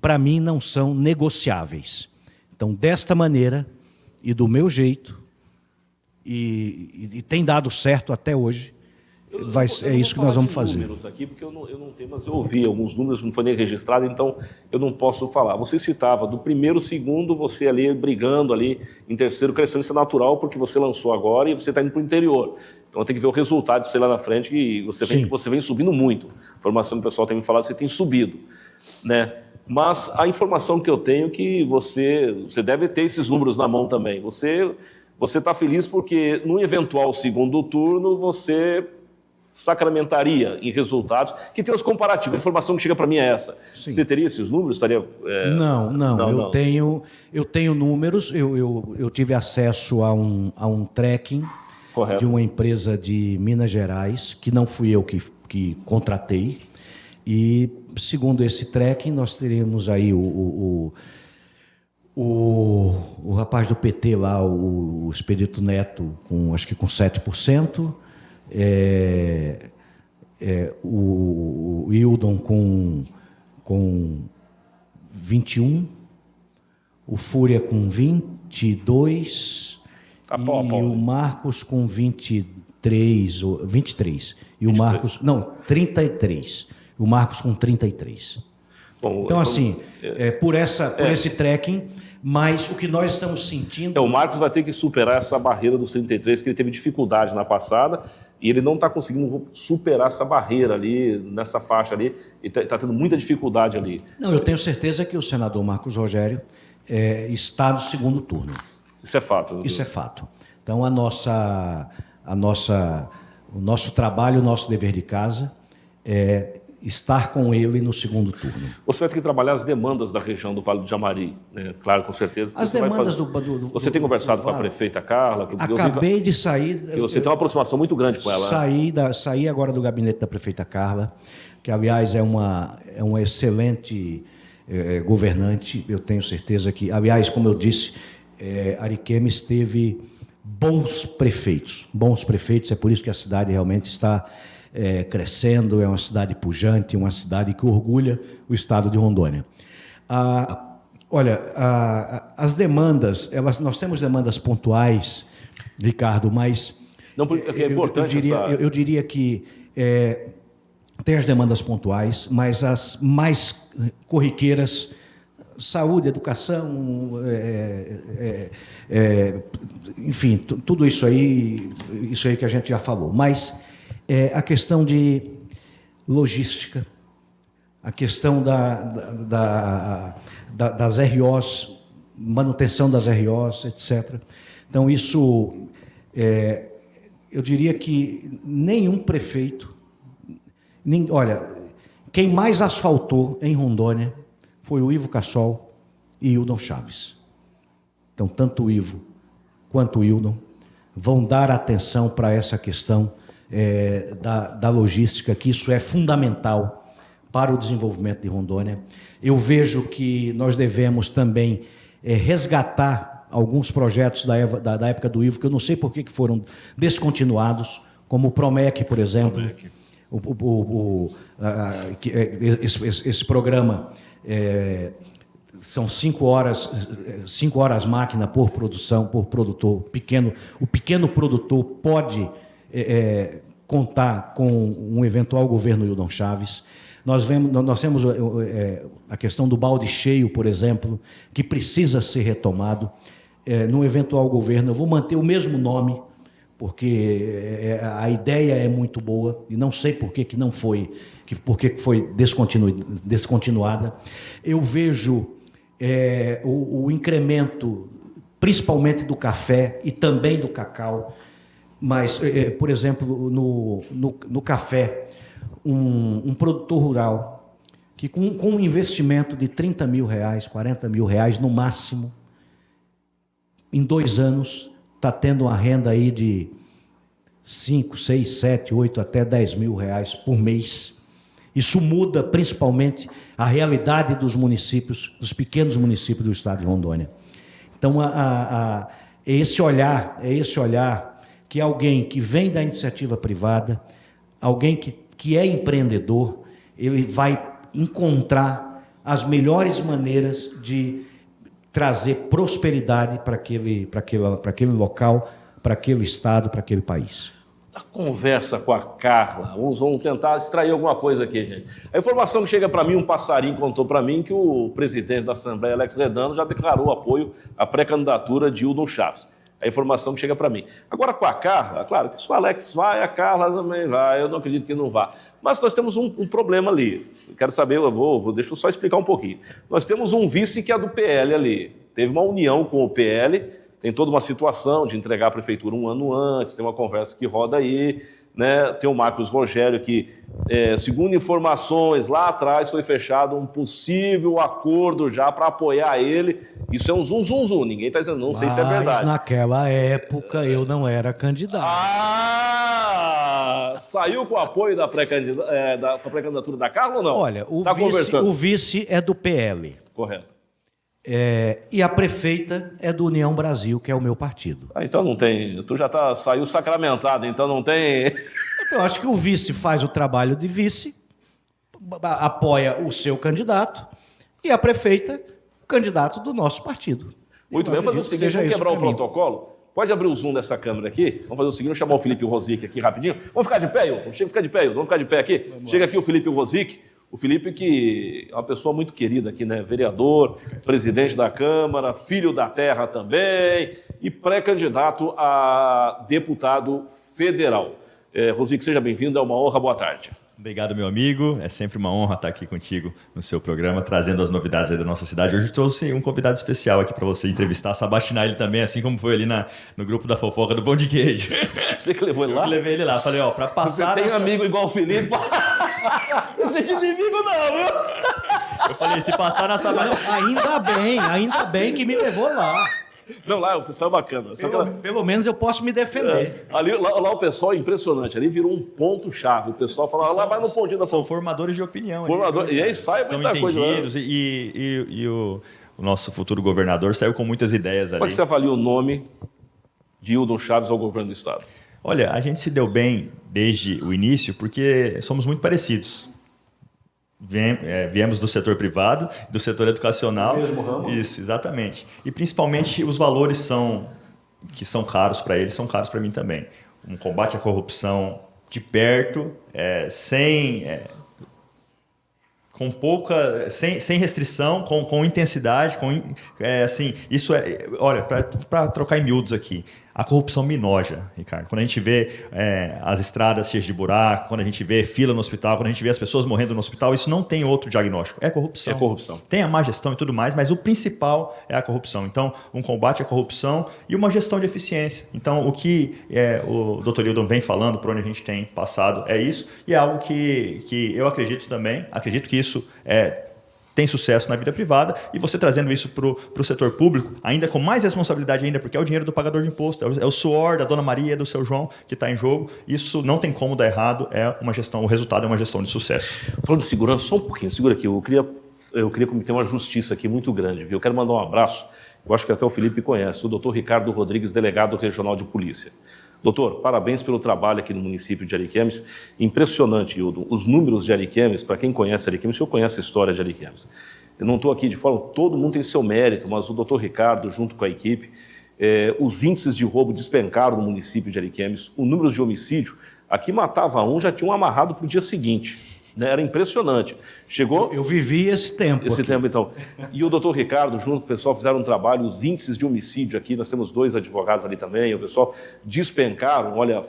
para mim não são negociáveis. Então, desta maneira e do meu jeito, e tem dado certo até hoje, é isso que nós vamos fazer. Números aqui, porque eu não tenho, mas eu ouvi alguns números, não foi nem registrado, então eu não posso falar. Você citava do primeiro, segundo, você ali brigando ali, em terceiro, crescendo, isso é natural, porque você lançou agora e você está indo para o interior. Então tem que ver o resultado disso aí lá na frente, e você vem subindo muito. A informação que o pessoal tem me falado, você tem subido, né? Mas a informação que eu tenho é que você deve ter esses números na mão também. Você está feliz porque no eventual segundo turno você sacramentaria em resultados, que tem os comparativos. A informação que chega para mim é essa. Sim. Você teria esses números? Não. Eu tenho números, eu tive acesso a um tracking. Correto. De uma empresa de Minas Gerais, que não fui eu que contratei. E, segundo esse tracking, nós teremos aí O rapaz do PT lá, o Expedito Neto, acho que com 7%, o Hildon com 21%, o Fúria com 22%, Tá pau a pau, e o né? Marcos com 23%, ou 23%. E o 23. Marcos, não, 33%. O Marcos com 33%. Bom, Então, assim, por esse trekking, mas o que nós estamos sentindo... o Marcos vai ter que superar essa barreira dos 33, que ele teve dificuldade na passada, e ele não está conseguindo superar essa barreira ali, nessa faixa ali, e está tendo muita dificuldade ali. Não, eu tenho certeza que o senador Marcos Rogério está no segundo turno. Isso é fato. Isso é fato. Então, o nosso trabalho, o nosso dever de casa é estar com ele no segundo turno. Você vai ter que trabalhar as demandas da região do Vale do Jamari, né? Claro, com certeza. As demandas Você tem conversado com a prefeita Carla? Acabei de sair... E você tem uma aproximação muito grande com ela. Saí agora do gabinete da prefeita Carla, que, aliás, é uma excelente governante. Eu tenho certeza que... Aliás, como eu disse, Ariquemes teve bons prefeitos. É por isso que a cidade realmente está... crescendo, é uma cidade pujante, uma cidade que orgulha o estado de Rondônia. Olha, as demandas, nós temos demandas pontuais, Ricardo, mas Não, porque é importante eu diria que tem as demandas pontuais, mas as mais corriqueiras, saúde, educação, enfim, tudo isso aí que a gente já falou, mas a questão de logística, a questão das ROs, manutenção das ROs, etc. Então, isso, eu diria que nenhum prefeito... olha, quem mais asfaltou em Rondônia foi o Ivo Cassol e Hildon Chaves. Então, tanto o Ivo quanto o Hildon vão dar atenção para essa questão da logística, que isso é fundamental para o desenvolvimento de Rondônia. Eu vejo que nós devemos também resgatar alguns projetos da época do Ivo, que eu não sei por que foram descontinuados, como o Promec, por exemplo. Esse programa são 5 horas máquina por produção, por produtor pequeno. O pequeno produtor pode contar com um eventual governo Hildon Chaves. Nós temos a questão do balde cheio, por exemplo, que precisa ser retomado. No eventual governo, eu vou manter o mesmo nome, porque a ideia é muito boa, e não sei por que não foi, por que foi descontinuada. Eu vejo o incremento, principalmente do café e também do cacau, mas, por exemplo, no café, um produtor rural que com um investimento de R$30 mil, R$40 mil no máximo, em 2 anos, está tendo uma renda aí de 5, 6, 7, 8, até R$10 mil por mês. Isso muda principalmente a realidade dos municípios, dos pequenos municípios do estado de Rondônia. Então, é esse olhar que alguém que vem da iniciativa privada, alguém que é empreendedor, ele vai encontrar as melhores maneiras de trazer prosperidade para aquele local, para aquele estado, para aquele país. A conversa com a Carla, vamos tentar extrair alguma coisa aqui, gente. A informação que chega para mim, um passarinho contou para mim que o presidente da Assembleia, Alex Redano, já declarou apoio à pré-candidatura de Hildon Chaves. A informação que chega para mim. Agora, com a Carla, claro que se o Alex vai, a Carla também vai, eu não acredito que não vá. Mas nós temos um problema ali. Eu quero saber, deixa eu só explicar um pouquinho. Nós temos um vice que é do PL ali. Teve uma união com o PL, tem toda uma situação de entregar a prefeitura 1 ano antes, tem uma conversa que roda aí, né? Tem o Marcos Rogério que, segundo informações, lá atrás foi fechado um possível acordo já para apoiar ele. Isso é um zum, ninguém está dizendo, não sei se é verdade. Mas naquela época eu não era candidato. Saiu com o apoio da pré-candidatura da Carla ou não? Olha, o vice é do PL. Correto. E a prefeita é do União Brasil, que é o meu partido. Então não tem. Tu já saiu sacramentado, então não tem. Então, acho que o vice faz o trabalho de vice, apoia o seu candidato, e a prefeita, o candidato do nosso partido. Muito bem, vamos fazer o seguinte, vamos quebrar o protocolo. Pode abrir o zoom dessa câmera aqui? Vamos fazer o seguinte, vamos chamar o Felipe Rosic aqui rapidinho. Vamos ficar de pé, Hilton? Chega, ficar de pé, Hilton. Vamos ficar de pé aqui? Chega aqui o Felipe Rosic. O Felipe, que é uma pessoa muito querida aqui, né? Vereador, presidente da Câmara, filho da terra também e pré-candidato a deputado federal. Rosic, seja bem-vindo, é uma honra, boa tarde. Obrigado, meu amigo. É sempre uma honra estar aqui contigo no seu programa, trazendo as novidades aí da nossa cidade. Hoje eu trouxe um convidado especial aqui para você entrevistar, sabastinar ele também, assim como foi ali no grupo da fofoca do Pão de Queijo. Você que levou ele lá? Eu levei ele lá. Falei, para passar... Você tem amigo igual o Felipe? Você de inimigo não, viu? Eu falei, se passar nessa... Ainda bem que me levou lá. Não, lá o pessoal é bacana. Pelo menos eu posso me defender. Lá o pessoal é impressionante. Ali virou um ponto-chave. O pessoal fala, lá vai no pontinho da São formadores de opinião. E aí sai são muita coisa. Entendidos e o nosso futuro governador saiu com muitas ideias ali. Como é que você avalia o nome de Hildon Chaves ao governo do Estado? Olha, a gente se deu bem desde o início porque somos muito parecidos. Viemos do setor privado, do setor educacional. No mesmo ramo? Isso, exatamente. E principalmente os valores que são caros para eles, são caros para mim também. Um combate à corrupção de perto, sem restrição, com intensidade, isso olha, para trocar em miúdos aqui, a corrupção me noja, Ricardo. Quando a gente vê as estradas cheias de buraco, quando a gente vê fila no hospital, quando a gente vê as pessoas morrendo no hospital, isso não tem outro diagnóstico. É corrupção. É corrupção. Tem a má gestão e tudo mais, mas o principal é a corrupção. Então, um combate à corrupção e uma gestão de eficiência. Então, o que o Dr. Hildon vem falando, por onde a gente tem passado, é isso. E é algo que eu acredito também. Acredito que isso tem sucesso na vida privada, e você trazendo isso para o setor público, ainda com mais responsabilidade ainda, porque é o dinheiro do pagador de imposto, é o suor da dona Maria, do seu João, que está em jogo. Isso não tem como dar errado, o resultado é uma gestão de sucesso. Falando de segurança, só um pouquinho, segura aqui, eu queria cometer uma justiça aqui muito grande, viu? Eu quero mandar um abraço, eu acho que até o Felipe conhece, o doutor Ricardo Rodrigues, delegado regional de polícia. Doutor, parabéns pelo trabalho aqui no município de Ariquemes. Impressionante, Hildon. Os números de Ariquemes, para quem conhece Ariquemes, o senhor conhece a história de Ariquemes. Eu não estou aqui de forma, todo mundo tem seu mérito, mas o doutor Ricardo, junto com a equipe, os índices de roubo despencaram no município de Ariquemes, o número de homicídio, aqui matava um, já tinha um amarrado para o dia seguinte. Era impressionante. Chegou... Eu vivi esse tempo. Então. E o doutor Ricardo, junto com o pessoal, fizeram um trabalho, os índices de homicídio aqui, nós temos 2 advogados ali também, o pessoal despencaram. Olha,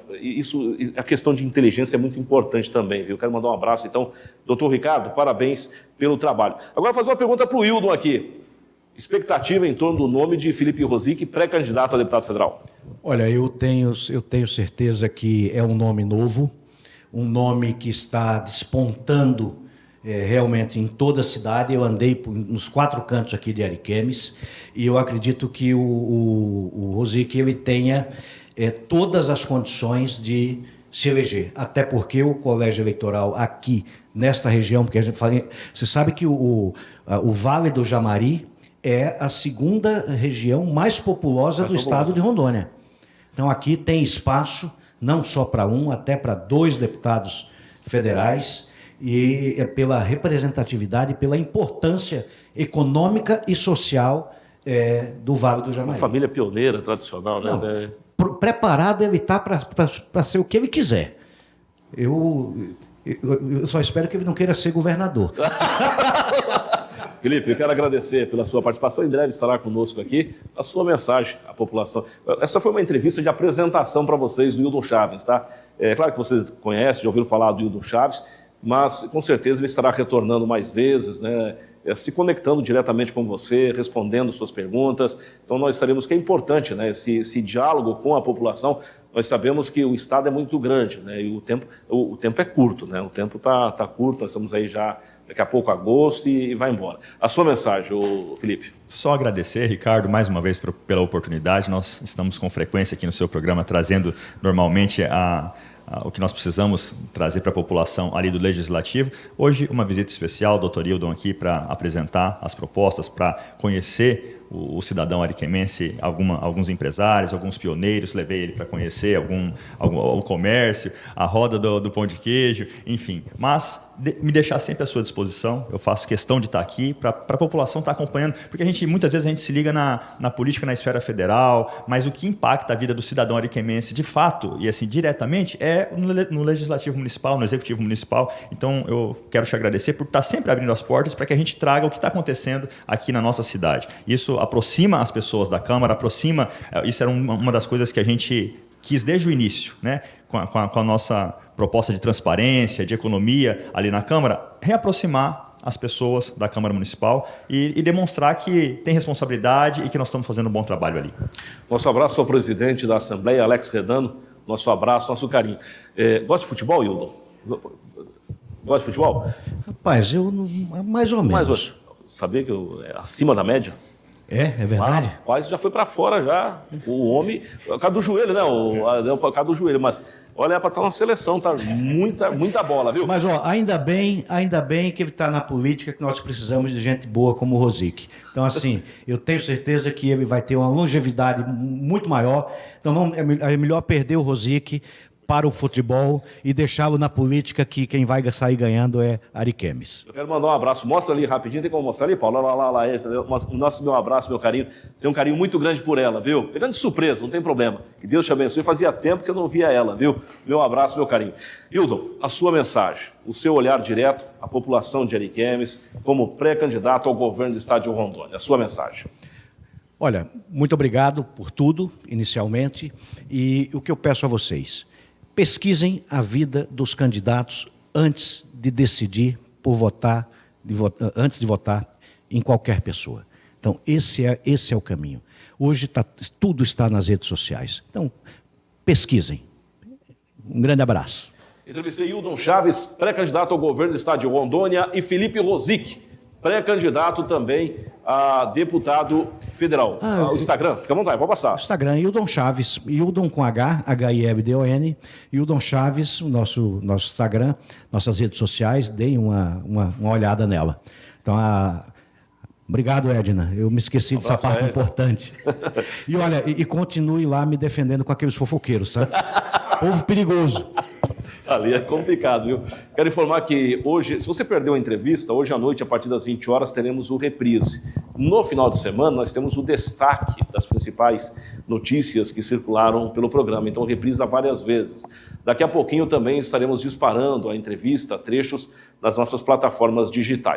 a questão de inteligência é muito importante também, viu? Quero mandar um abraço, então, doutor Ricardo, parabéns pelo trabalho. Agora, fazer uma pergunta para o Hildon aqui. Expectativa em torno do nome de Felipe Rosic, pré-candidato a deputado federal? Olha, eu tenho certeza que é um nome novo, um nome que está despontando realmente em toda a cidade. Eu andei nos 4 cantos aqui de Ariquemes e eu acredito que o Rosic ele tenha todas as condições de se eleger, até porque o colégio eleitoral aqui nesta região, porque a gente fala, você sabe que o Vale do Jamari é a 2ª região mais populosa do estado de Rondônia. Então aqui tem espaço não só para até para 2 deputados federais, e pela representatividade, pela importância econômica e social do Vale do Jamari. Uma família pioneira, tradicional, né? Não, preparado ele está para ser o que ele quiser. Eu só espero que ele não queira ser governador. Felipe, eu quero agradecer pela sua participação. Em breve estará conosco aqui a sua mensagem à população. Essa foi uma entrevista de apresentação para vocês do Hildon Chaves, tá? É claro que vocês conhecem, já ouviram falar do Hildon Chaves, mas com certeza ele estará retornando mais vezes, né? Se conectando diretamente com você, respondendo suas perguntas. Então nós sabemos que é importante, né? Esse diálogo com a população. Nós sabemos que o estado é muito grande, né? E o tempo é curto, né? O tempo está curto, nós estamos aí já daqui a pouco agosto e vai embora. A sua mensagem, Felipe. Só agradecer, Ricardo, mais uma vez pela oportunidade. Nós estamos com frequência aqui no seu programa trazendo normalmente o que nós precisamos trazer para a população ali do Legislativo. Hoje, uma visita especial, doutor Hildon aqui para apresentar as propostas, para conhecer o cidadão ariquemense, alguns empresários, alguns pioneiros, levei ele para conhecer o comércio, a roda do pão de queijo, enfim. Mas me deixar sempre à sua disposição, eu faço questão de estar aqui para a população estar acompanhando, porque muitas vezes a gente se liga na política na esfera federal, mas o que impacta a vida do cidadão ariquemense de fato e assim diretamente é no Legislativo Municipal, no Executivo Municipal. Então eu quero te agradecer por estar sempre abrindo as portas para que a gente traga o que está acontecendo aqui na nossa cidade. Isso aproxima as pessoas da Câmara, isso era uma das coisas que a gente quis desde o início, né? Com a nossa proposta de transparência, de economia ali na Câmara, reaproximar as pessoas da Câmara Municipal e demonstrar que tem responsabilidade e que nós estamos fazendo um bom trabalho ali. Nosso abraço ao presidente da Assembleia, Alex Redano, nosso abraço, nosso carinho. Gosta de futebol, Hildon? Gosta de futebol? Rapaz, eu mais ou menos. Mas sabia que acima da média? É verdade? Quase já foi para fora já. O homem, por causa do joelho, né? Por causa do joelho, mas olha, para estar na seleção, tá muita bola, viu? Mas ainda bem que ele está na política, que nós precisamos de gente boa como o Rosique. Então, assim, eu tenho certeza que ele vai ter uma longevidade muito maior. Então, é melhor perder o Rosique para o futebol e deixá-lo na política, que quem vai sair ganhando é Ariquemes. Eu quero mandar um abraço. Mostra ali rapidinho, tem como mostrar ali, Paulo? Lá, meu abraço, meu carinho. Tenho um carinho muito grande por ela, viu? Pegando de surpresa, não tem problema. Que Deus te abençoe. Fazia tempo que eu não via ela, viu? Meu abraço, meu carinho. Hildon, a sua mensagem, o seu olhar direto à população de Ariquemes, como pré-candidato ao governo do estado de Rondônia. A sua mensagem. Olha, muito obrigado por tudo, inicialmente. E o que eu peço a vocês: pesquisem a vida dos candidatos antes de decidir por votar, antes de votar em qualquer pessoa. Então, esse é o caminho. Hoje tudo está nas redes sociais. Então, pesquisem. Um grande abraço. Entrevistei Hildon Chaves, pré-candidato ao governo do estado de Rondônia, e Felipe Rosique, pré-candidato também a deputado federal. O Instagram, fica à vontade, pode passar. Instagram, Hildon Chaves, Hildon com H, H-I-L-D-O-N, Hildon Chaves, nosso Instagram, nossas redes sociais, deem uma olhada nela. Então, obrigado, Edna, eu me esqueci dessa parte importante. E olha, e continue lá me defendendo com aqueles fofoqueiros, tá? Povo perigoso. Ali é complicado, viu? Quero informar que hoje, se você perdeu a entrevista, hoje à noite, a partir das 20 horas, teremos o reprise. No final de semana, nós temos o destaque das principais notícias que circularam pelo programa. Então, reprisa várias vezes. Daqui a pouquinho também estaremos disparando a entrevista, trechos nas nossas plataformas digitais.